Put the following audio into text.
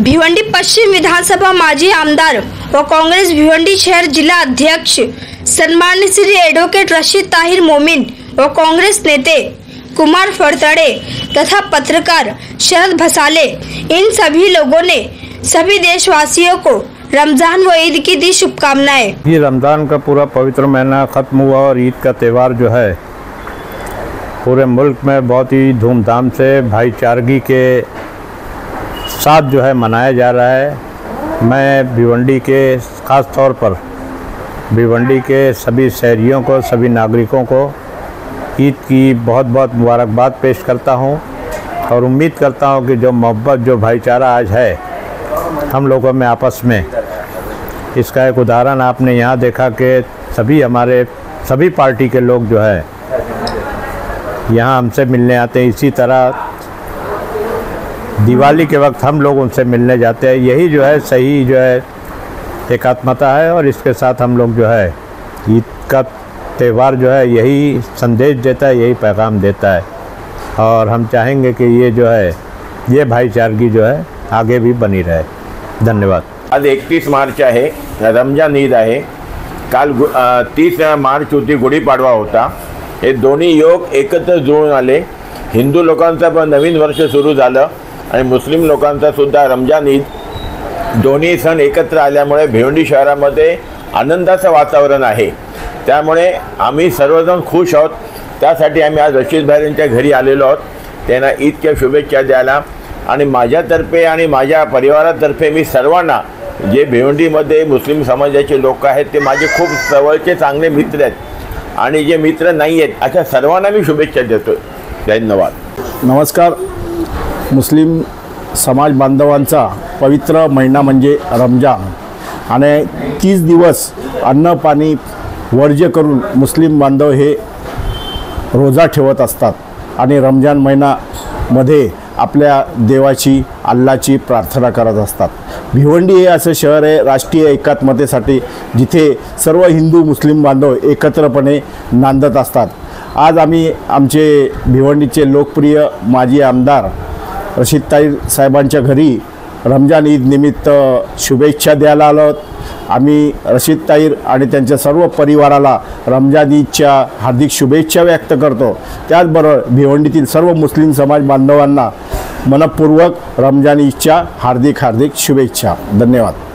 भिवंडी पश्चिम विधानसभा माजी आमदार व कांग्रेस भिवंडी शहर जिला अध्यक्ष सन्मान्य श्री एडवोकेट रशीद ताहिर मोमीन व कांग्रेस नेते कुमार फड़तड़े तथा पत्रकार शरद भसाले, इन सभी लोगों ने सभी देशवासियों को रमजान व ईद की दी शुभकामनाएं। ये रमज़ान का पूरा पवित्र महीना ख़त्म हुआ और ईद का त्यौहार जो है पूरे मुल्क में बहुत ही धूमधाम से भाईचारगी के साथ जो है मनाया जा रहा है। मैं भिवंडी के ख़ास तौर पर भिवंडी के सभी शहरियों को, सभी नागरिकों को ईद की बहुत बहुत मुबारकबाद पेश करता हूं और उम्मीद करता हूं कि जो मोहब्बत, जो भाईचारा आज है हम लोगों में आपस में, इसका एक उदाहरण आपने यहाँ देखा कि सभी पार्टी के लोग जो है यहाँ हमसे मिलने आते हैं। इसी तरह दिवाली के वक्त हम लोग उनसे मिलने जाते हैं। यही जो है सही जो है एकात्मता है और इसके साथ हम लोग जो है ईद का त्यौहार जो है यही संदेश देता है, यही पैगाम देता है और हम चाहेंगे कि ये जो है ये भाईचारगी जो है आगे भी बनी रहे। धन्यवाद। आज 31 मार्च आहे, रमजान ईद आहे। काल 30 मार्च होती, गुढीपाडवा होता। हे दोन्ही योग एकत्र जुळून आले। हिंदू लोकांचा पण नवीन वर्ष सुरू झालं आणि मुस्लिम लोकांचा सुद्धा रमजान ईद, दोन्ही सण एकत्र आल्यामुळे भिवंडी शहरामध्ये आनंदाचं वातावरण आहे। त्यामुळे आम्ही सर्वजण खुश आहोत। त्यासाठी आम्ही आज रशीद भाई यांच्या घरी आलेलो आहोत, त्यांना ईदच्या शुभेच्छा द्यायला आणि माझ्यातर्फे आणि माझ्या परिवारातर्फे मी सर्वांना, जे भिवंडीमध्ये मुस्लिम समाजाचे लोक आहेत ते माझे खूप जवळचे चांगले मित्र आहेत आणि जे मित्र नाही आहेत अशा सर्वांना मी शुभेच्छा देतो। धन्यवाद। नमस्कार। मुस्लिम समाज बांधवांचा पवित्र महिना म्हणजे रमजान आणि 30 दिवस अन्न पाणी वर्ज्य करून मुस्लिम बांधव हे रोजा ठेवत असतात आणि रमजान महिन्यामध्ये आपल्या देवाची, अल्लाची प्रार्थना करत असतात। भिवंडी हे असं शहर आहे राष्ट्रीय एकात्मतेसाठी, जिथे सर्व हिंदू मुस्लिम बांधव एकत्रपणे नांदत असतात। आज आम्ही आमचे भिवंडीचे लोकप्रिय माजी आमदार रशीद ताहिर साहेबांच्या घरी रमजान ईद निमित्त शुभेच्छा द्यायला आलो आहोत। आम्ही रशीद ताहिर आणि त्यांच्या सर्व परिवाराला रमजान ईदच्या हार्दिक शुभेच्छा व्यक्त करतो। त्याचबरोबर भिवंडीतील सर्व मुस्लिम समाज बांधवांना मनपूर्वक रमजान ईदच्या हार्दिक शुभेच्छा। धन्यवाद।